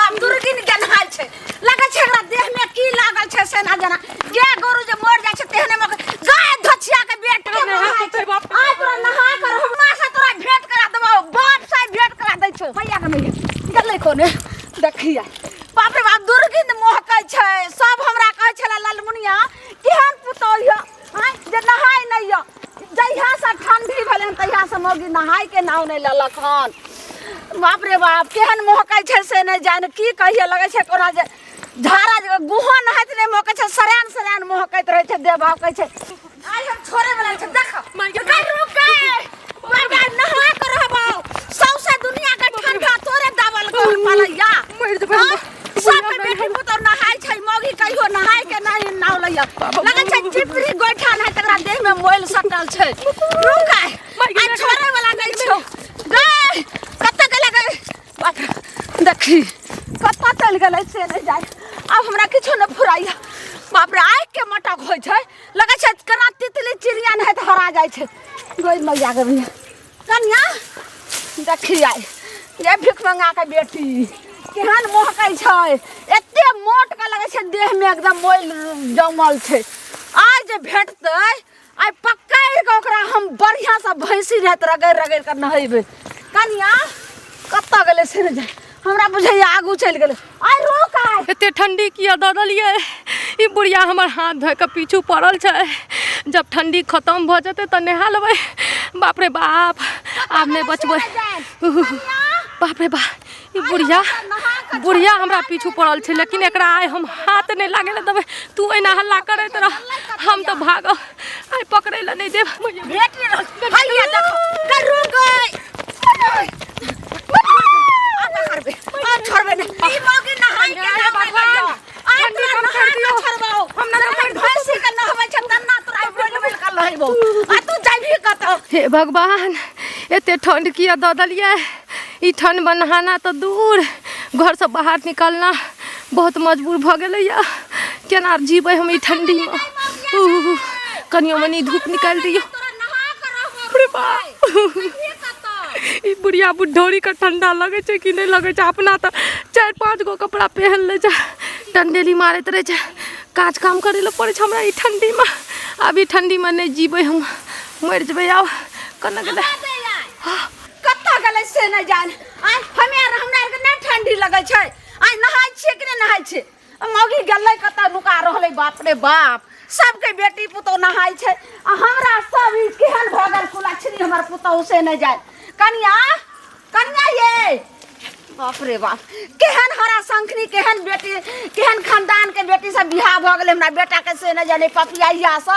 बाप दुर्गिन के नहाय छे लगे छे एकरा देह में की लागल छे से ना जाना जे गोरु जे मर जाय छे तेहने में गाय धछिया के बेट के नहाय छे आज तोरा नहा कर मां से तोरा भेंट करा देबो बाप से भेंट करा दै छो भैया के मैया गल्ले कोने देखिया बाप रे बाप दुर्गिन मोहकै छे सब हमरा कहै छला लालमुनिया केहन पुतोहिया हां जे नहाय नहीं यो जहिया से ठंडी भेलन तहिया से मोगी नहाय के नाव नहीं ललक हन बाप रे बाप केहन मोहकै छे से नहीं जान की कहिए लगे छे कोना जे झारा गुहा नहात नहीं मोहकै छे सरान सरान मोहकैत रहे छे देव भाव कहै छे आई हम छोरे वाला छे देख कई रुक गए बाबा नहा कर रहबो सौसे दुनिया के ठंडा तोरे दावल को पालैया मर जबे सब बेटी पुतर नहाय छै मोगी कहियो नहाय के नहीं नाव लैया लगे छे चिपरी गोइठा नहीं तकरा देह में मोइल सटल छे रुक आई छोरे वाला नहीं छो गए कत्ते गेले गए बाप देखी कत्ता चल गेले से नहीं जाय अब हमरा किछो न फुराइया बाप रे आइ के मटक होय छै लगे छै कना तितली चिड़िया नहीं त हरा जाय छै गोई मैया के भैया कन्या देखी आई ये भिख मंगा के बेटी केहन मोहकै छै एते मोट का लगे छै देह में एकदम मोइल जमल छै आज जे भेटतै आई पकड़ के ओकरा हम बढ़िया से भैंसी रहत रगड़ रगड़ के नहैबे कन्या कत्ता गेले से न जाय हमरा बुझैया आगू चल गेले आई रोक आई एते ठंडी किया ददलिए ई बुढ़िया हमर हाथ धोय के पीछू पड़ल छै जब ठंडी खत्म भ जते त नहा लेबै बाप रे बाप आब नहीं बचबै बाप रे बाप ई बुढ़िया हमरा पीछू पड़ल छै लेकिन एकरा आइ हम हाथ नहीं लागे ले देबै तू एना हल्ला करैत रह हम तो भागब आइ पकड़ै ल नहीं देब बेटी भैया देखो कर रुक गई करबे आ छोड़बे नहीं ई मोगी नहाय के भगवान आई तोरा नहाय के छोड़बो हम ना भैंसी के नहबै छ तन्ना तोरा बोलबे कर लहबो आ तू जाबी कत हे भगवान एते ठंड किया ददलिए ई ठंड में नहाना तो दूर घर से बाहर निकलना बहुत मजबूर भ गेलै या केना जीबै हम ई ठंडी में कनियो मनी धूप निकाल दियो अरे बाप ई बुढ़िया बुढ़ौरी का ठंडा लगे छै कि नहीं लगे छै अपना तो 4-5 गो कपड़ा पहन ले जा टंडेली मारत रहे छै काज काम करे ले पड़े छै हमरा ई ठंडी में अभी ठंडी में नहीं जीबै हम मर जेबै आब कना गेले कत्ता गेले से नहीं जान आई हमरा के नहीं ठंडी लगे छै आई नहाय छिए कि नहीं नहाय छिए मौगी गेलै कत्ता नुका रहलै बाप रे बाप सबके बेटी पुतो नहाय छै हमरा सब ई केहन भगल कुलाछरी हमर पुतो से नहीं जाय कन्या कन्या ये बाप रे बाप केहन हरा शंखनी केहन बेटी केहन खानदान के बेटी से बियाह भ गेलै हमरा बेटा के से न जाने पपिया से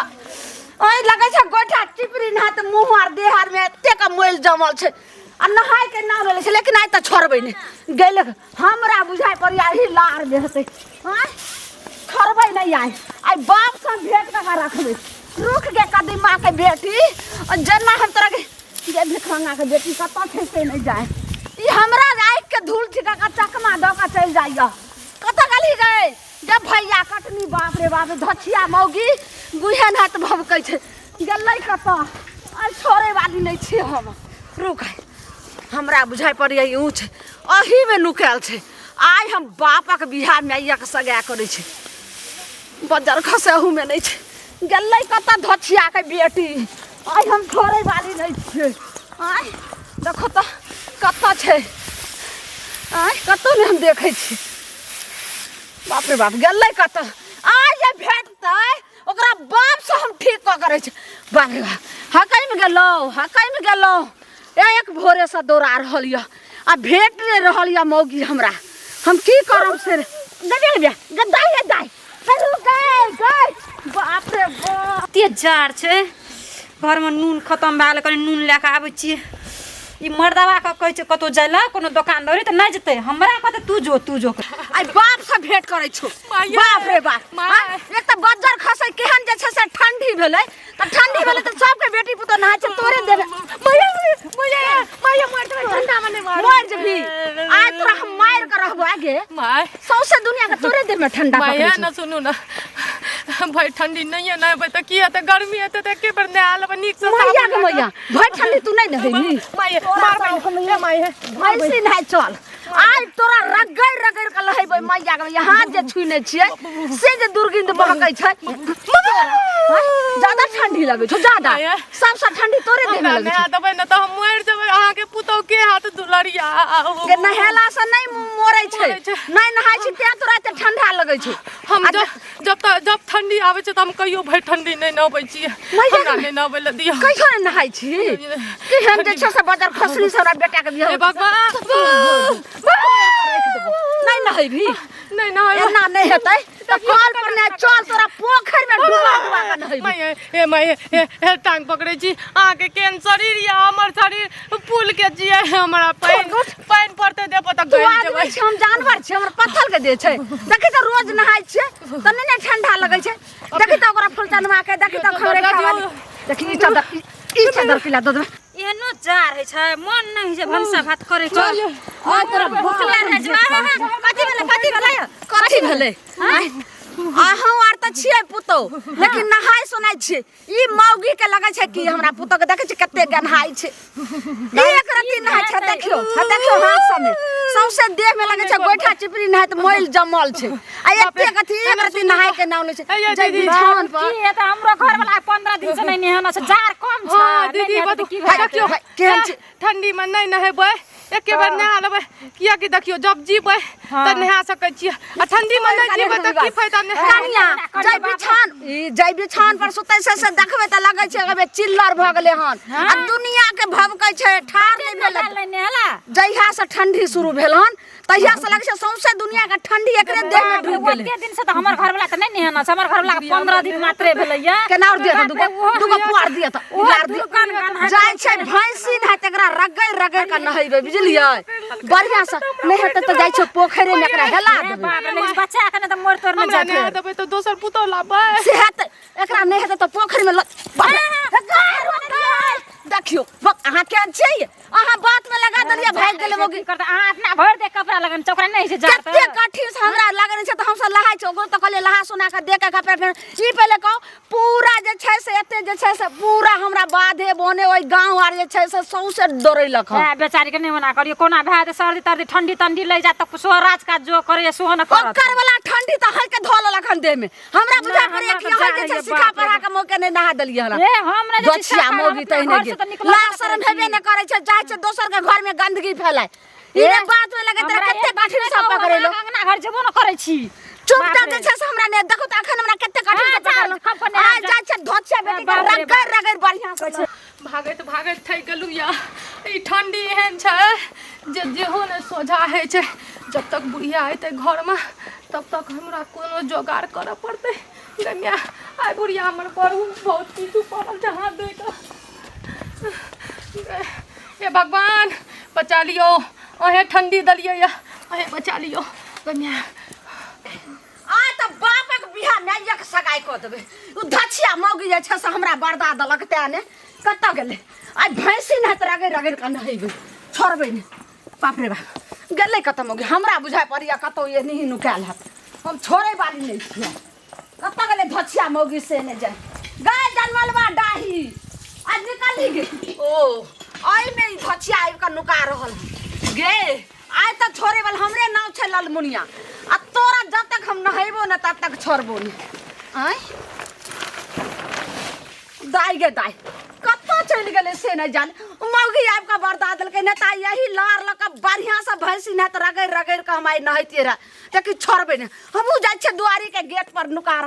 ओइ लगे छै गोठा टिपरी ना त मुंह आर देह आर में एते का मोइल जमल छै आ नहाय के नाम ले छै लेकिन आइ त छोड़बै ने गेले हमरा बुझाय पर आही लार जे हेतै हां छोड़बै नहीं आई बाप से भेट का रखबै रुक के कदीमा के बेटी जना हम तोरा के जे भिखंगा के बेटी कत्ता छै से नहीं जाय ई हमरा आइक के धूल छिका का चकमा द का चल जाइया कत्ता गली गए जब भैया कटनी बाप रे बाप धछिया मौगी गुहन हाथ भभकै छै गेलै कत्ता आ छोरे वाली नहीं छी हम रुक हमरा बुझाय पड़िया यूं छै अही में नुकाल छै आइ हम बापक बियाह में आइया के सगा करै छै बजार खसेहू में नहीं छै गेलै कत्ता धछिया के बेटी आई हम छोड़े वाली नहीं छे आई देखो तो कत्ता छे आई कत्तो ने हम देखे छी बाप रे बाप गेलै कत्ता आज जे भेटतै ओकरा बाप से हम ठीक क करे छै बाप रे बाप हकै में गेलो एक भोरे से दौड़ा रहल या आ भेट ले रहल या मौगी हमरा हम की करब से गदे गदाई गदाई हेलो गए बाप रे बाप ते जार छै घर में नून खत्म भए गेलै कनी नून लेके आबै छियै ई मर्दवा के कहै छै कतो जाइला कोनो दुकान दौरी त नहीं जते हमरा कहते तू जो आई बाप से भेट करै छौ बाप रे बाप एक त बज्जर खसै केहन जे छै से ठंडी भेलै त सबके बेटी पुतो नहाय छै तोरे देबे मैया मर जेबै ठंडा में नहीं मर जेबी आज तोरा हम मार के रहबो आगे माय सौसे दुनिया के तोरे देह में ठंडा माय ना सुनू ना भाई ठंडी नहीं है ना भाई त की है गर्मी है त के पर ने आल नीक से मैया भाई ठंडी तू नहीं नहैनी माय मार माय है ऐसे नहीं चल आज तोरा रगड़ रगड़ के जीबै मैया के हाथ जे छुने छियै से जे दुर्गंध बहकै छै ज्यादा ठंडी लगे छौ ज्यादा सबसे ठंडी तोरे देह में लगे नहा देबै न त हम मरि जेबै अहाँ के पुतौ के हाथ दुलरिया के नहेला से नहीं मोरै छै नहीं नहाय छी ते तोरा ते ठंडा लगे छै हम जब ठंडी आवे छै त हम कहियो भरि ठंडी नहीं नहबै छी हमरा नहीं नहबै ल दियौ कहियो नहीं नहाय छी कि हम जे छ से बाजार खसली से हमरा बेटा के बियाह हे भगवान नहीं नहाय भी नहीं नहाय एना नहीं हेतै त कल पर ने चल तोरा पोखर में डुबा के नहाय मैं टांग पकड़े छी अहाँ के केन शरीर या हमर शरीर फूल के जिए हमरा पानी पड़ते दे पता तू आदमी छै हम जानवर छै हमर पत्थर के दे छै देखि त रोज नहाय छै त नहीं ठंडा लगे छै देखि त ओकरा फुलचनमा के देखि त खरे खावाली देखि ई चादर पिला दो दे एहनो जार है छै मन नहीं छै भंसा भात करे छै आ तोरा भूखला रह जा कथि भेलै आ हम आर त छियै पुतौ लेकिन नहाय सुनाय छियै ई मौगी के लगे छै कि हमरा पुतौ के देखे छै कते गनहाय छै एक रति नहाय छै देखियो हाथ समे सौसे देह में लगे छै गोइठा चिपरी नहाय त मोइल जमल छै आ एते कथि एक रति नहाय के नाम ले छै जय बिछावन पर की है त हमरो घर वाला 15 दिन से नहीं नहाना छै जार कम छै हां दीदी बत की देखियो केहन छै ठंडी में नहीं नहेबै एके बार नहा लेबै किया कि देखियो जब जीबै त नहा सकै छियै आ ठंडी में नहीं जीबै त की फायदा कनिया जय बिछावन पर सुतै से देखबै त लगे छै अबे चिल्लर भ गेलै हन आ दुनिया के भभकै छै ठार नहीं भेलै नहला जहिया से ठंडी शुरू भेल हन तहिया से लगे छै सौंसे दुनिया के ठंडी एकरे देह में ढुक गेलै ओते दिन से त हमर घर वाला त नहीं नहाना छै हमर घर वाला 15 दिन मात्रे भेलैया केना और दे दुगो पुआर दिए त उलार दिए जाय छै भैंसी नहा तकरा रगड़ के नहैबे बुझलियै बढ़िया से नहीं हेतै त जाय छै पोखरे में एकरा हेला देबै बाप रे बच्चा के न त मोर तोर में हमरा जाते नहा देबै त दोसर पुतौ लाबै से हेतै एकरा नहीं हेतै त पोखर में देखियो अहाँ केहन छियै अहाँ बात में लगा देलियै भाग गेलै मोगी करता अहाँ अपना भर दे कपड़ा लगन चोकरा नहीं छै जार कते कठिन से हमरा लगन छै त हम सब लहाय छै ओकरो त कहले लहा सुना के दे के कपड़ा फेर ई पहले कहो पूरा जे छै से एते जे छै से पूरा हमरा बाधे बने ओइ गांव आर जे छै से सौसे डरैलक ए बेचारी के नहीं मना करियो कोना भए दे सर्दी तर्दी ठंडी तंडी ले जा त सोहराज का जो करे सो न करत ओकर वाला ठंडी त हई के धोल लखन देह में हमरा बुझा पड़े कि हई जे छै सिखा पढ़ा के मौके नहीं नहा देलियै हमरा ए हमरा जे गछिया मौगी तहिने गे लाज शरम हेबे न करे छै जाय छै दोसर के घर में गंदगी फैलाय ई बात में लगे तेरा कते कठिन से पकड़ेलो अंगना घर जेबो न करे छी चुपचाप जे छै से हमरा ने देखो त अखन हमरा कते कठिन से पकड़लो आ जाय छै धोछिया बेटी के रगड़ बढ़िया से छै भागैत थक गेलू या ई ठंडी एहन छै जे जेहो ने सोझा है छै जब तक बुढ़िया आते घर में तब तक हमरा कोनो जोगाड़ करे पड़ते गमिया आइ बुढ़िया हमर पढ़ू बहुत किछु पड़ल छै हाथ दे के ए भगवान बचा लियो अहे ठंडी दलिए या अहे बचा लियो गमिया आ त बापक बिहा में एक सगाई क देबे उ धछिया मौगी जे छै से हमरा बर्दा दलक ते ने कत गेले आ भैंसी न त रगड़ के नहैबे छोड़बे ने बाप रे बाप गेले कत मौगी हमरा बुझाय पड़िया कतो ये नहीं नुकाल हत हम छोड़े वाली नहीं छियै कत गेले धछिया मौगी से ने जाय गाय जनमलवा डाही आज निकली गे ओ आई में धछिया आइ का नुका रहल गे आइ त छोड़े वाला हमरे नाम छै ललमुनिया आ तोरा जब तक हम नहैबो न तब तक छोड़बो न आय दाई गे दाई कत्तो चल गेले से न जान मौगी आब का बर्दा देलकै न ता यही लार लक बढ़िया से भैंसी न त रगड़ के हम आई नहैतिए रे लेकिन छोड़बे न हमहू जाय छै दुआरी के गेट पर नुका